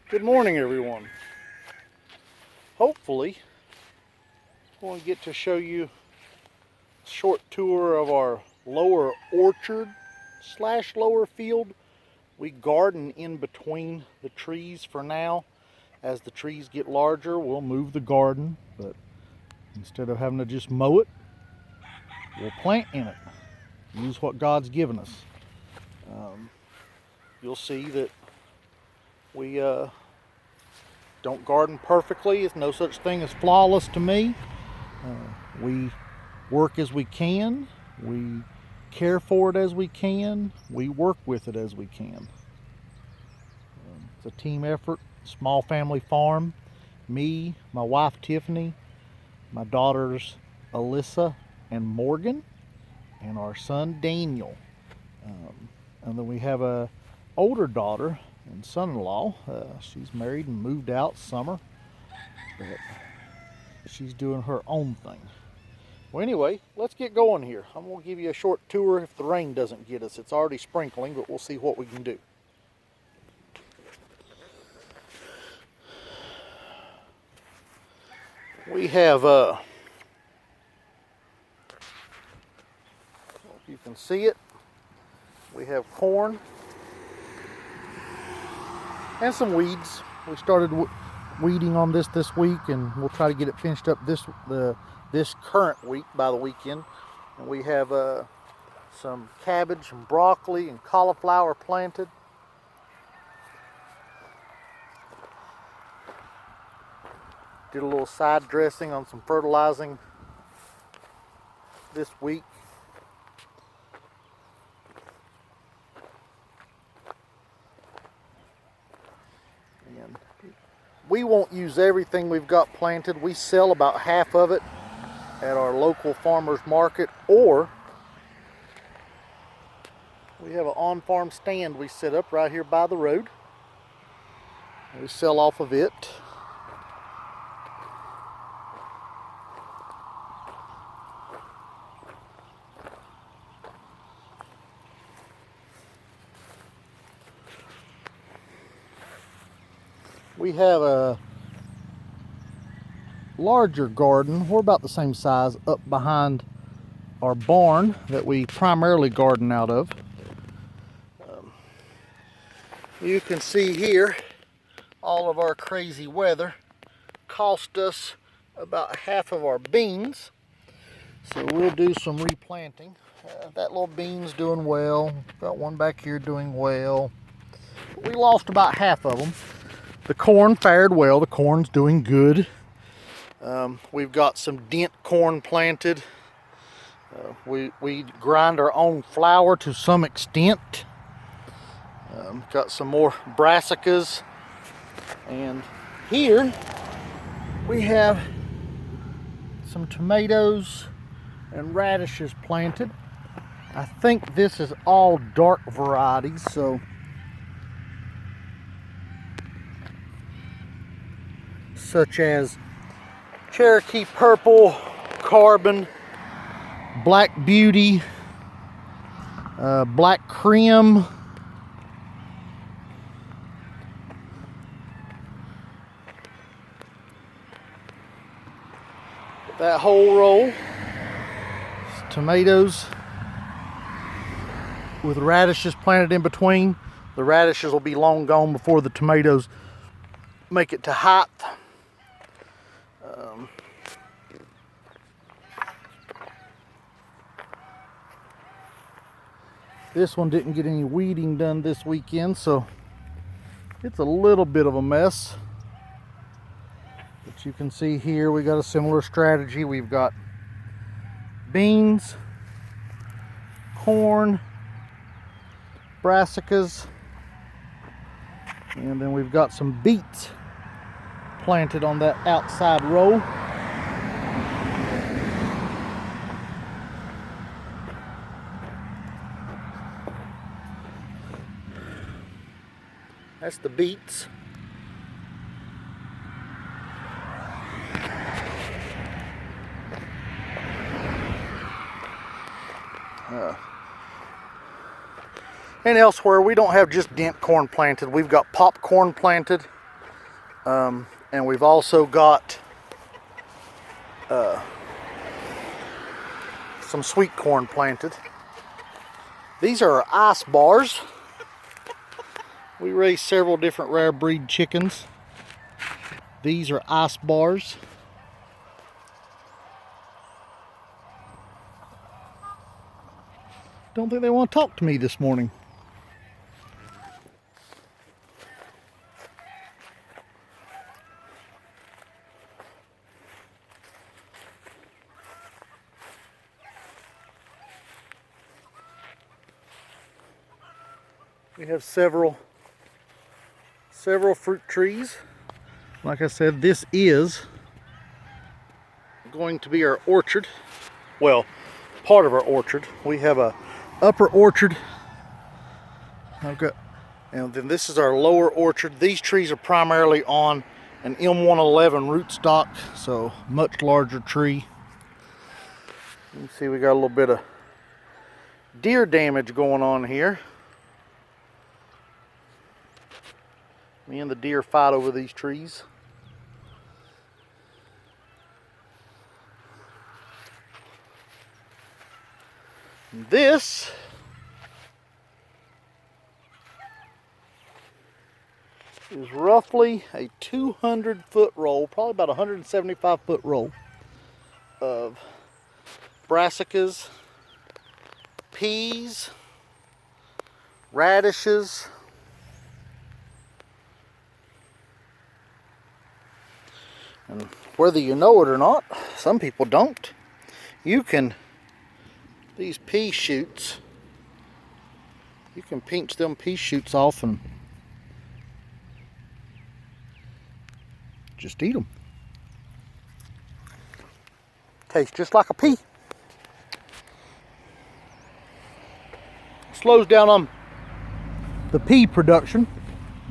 Good morning, everyone. Hopefully, I'm going to get to show you a short tour of our lower orchard / lower field. We garden in between the trees for now. As the trees get larger, we'll move the garden, but instead of having to just mow it, we'll plant in it. Use what God's given us. You'll see that we don't garden perfectly. There's no such thing as flawless to me. We work as we can. We care for it as we can. We work with it as we can. It's a team effort, small family farm. Me, my wife Tiffany, my daughters Alyssa and Morgan, and our son Daniel. And then we have a older daughter and son-in-law. She's married and moved out summer, but she's doing her own thing. Well, anyway, let's get going here. I'm going to give you a short tour if the rain doesn't get us. It's already sprinkling, but we'll see what we can do. We have, if you can see it, we have corn and some weeds. We started weeding on this week, and we'll try to get it finished up this current week by the weekend. And we have some cabbage and broccoli and cauliflower planted. Did a little side dressing on some fertilizing this week. And we won't use everything we've got planted. We sell about half of it at our local farmers market, or we have an on-farm stand we set up right here by the road. We sell off of it. We have a larger garden. We're about the same size up behind our barn that we primarily garden out of. You can see here all of our crazy weather cost us about half of our beans, so we'll do some replanting. That little bean's doing well. Got one back here doing well. We lost about half of them. The corn fared well. The corn's doing good. We've got some dent corn planted. We grind our own flour to some extent. Got some more brassicas. And here we have some tomatoes and radishes planted. I think this is all dark varieties, so such as Cherokee Purple, Carbon, Black Beauty, Black Cream, that whole row. Tomatoes with radishes planted in between. The radishes will be long gone before the tomatoes make it to height. This one didn't get any weeding done this weekend, so it's a little bit of a mess. But you can see here we got a similar strategy. We've got beans, corn, brassicas, and then we've got some beets planted on that outside row. That's the beets. And elsewhere, we don't have just dent corn planted. We've got popcorn planted. And we've also got some sweet corn planted. These are our ice bars. We raise several different rare breed chickens. These are ice bars. Don't think they want to talk to me this morning. We have several fruit trees. Like I said, this is going to be our orchard. Well, part of our orchard. We have a upper orchard. And then this is our lower orchard. These trees are primarily on an M111 rootstock, so much larger tree. You can see we got a little bit of deer damage going on here. Me and the deer fight over these trees. And this is roughly a 200-foot roll, probably about 175-foot roll of brassicas, peas, radishes, and whether you know it or not, some people don't, you can, these pea shoots, you can pinch them pea shoots off and just eat them. Tastes just like a pea. Slows down on the pea production,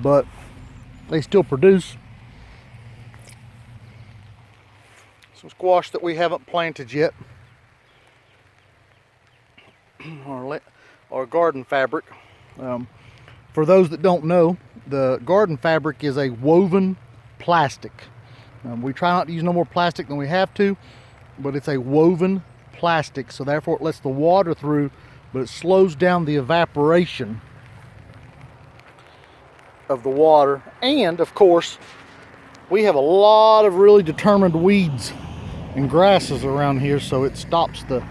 but they still produce. Some squash that we haven't planted yet. Our garden fabric. For those that don't know, the garden fabric is a woven plastic. We try not to use no more plastic than we have to, but it's a woven plastic, so therefore it lets the water through, but it slows down the evaporation of the water. And of course, we have a lot of really determined weeds and grasses around here, so it stops the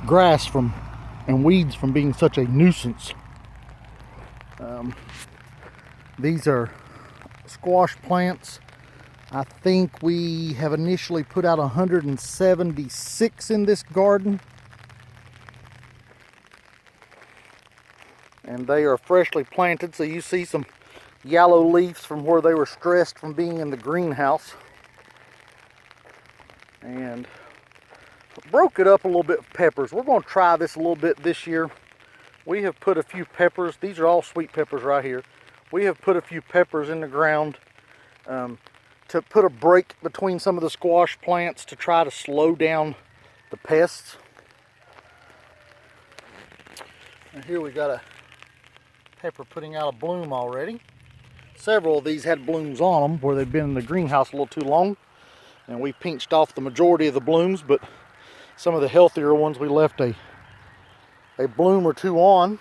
grass from and weeds from being such a nuisance. These are squash plants. I think we have initially put out 176 in this garden, and they are freshly planted, so you see some yellow leaves from where they were stressed from being in the greenhouse. And broke it up a little bit with peppers. We're going to try this a little bit this year. We have put a few peppers. These are all sweet peppers right here. We have put a few peppers in the ground to put a break between some of the squash plants to try to slow down the pests. And here we got a pepper putting out a bloom already. Several of these had blooms on them where they've been in the greenhouse a little too long, and we pinched off the majority of the blooms, but some of the healthier ones we left a bloom or two on.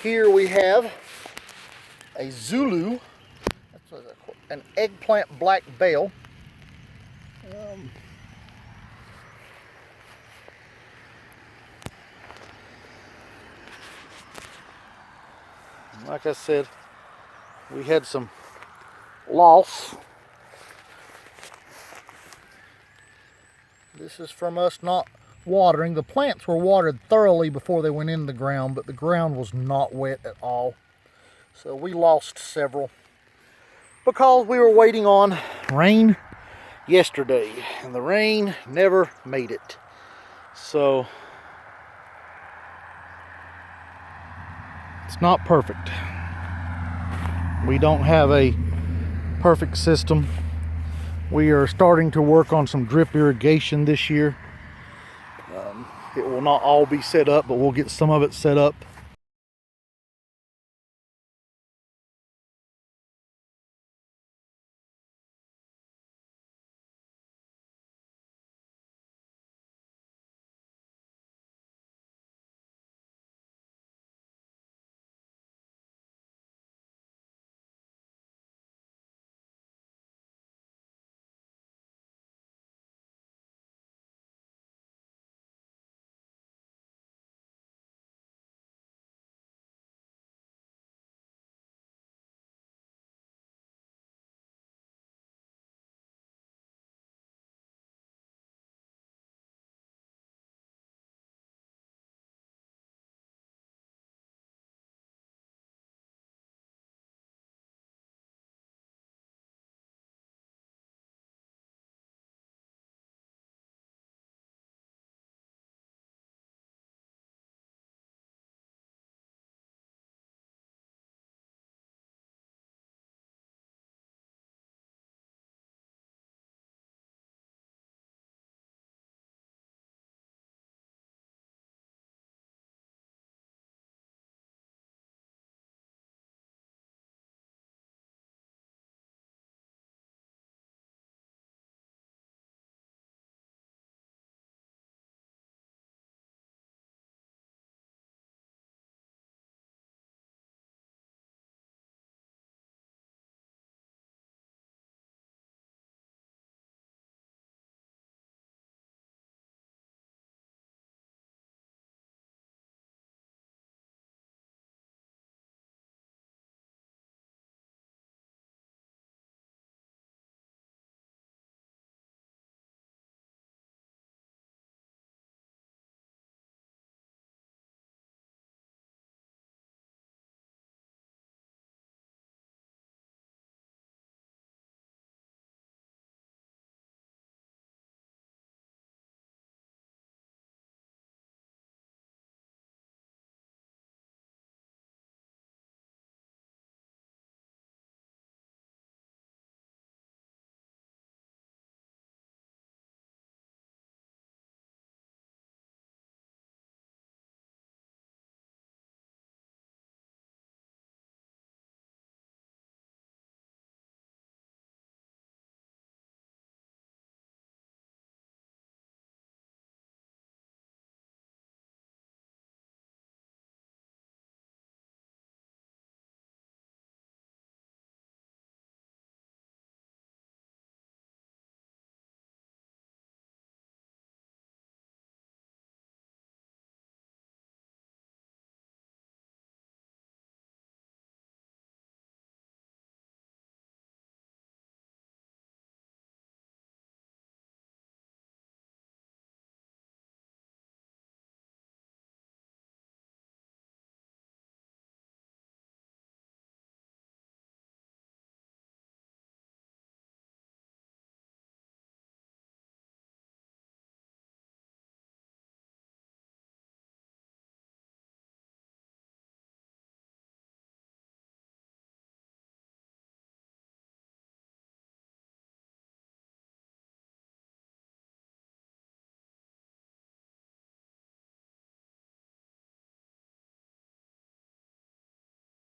Here we have a Zulu, that's an eggplant black bale. Like I said, we had some loss. This is from us not watering. The plants were watered thoroughly before they went in the ground, but the ground was not wet at all. So we lost several because we were waiting on rain yesterday, and the rain never made it. So it's not perfect. We don't have a perfect system. We are starting to work on some drip irrigation this year. It will not all be set up, but we'll get some of it set up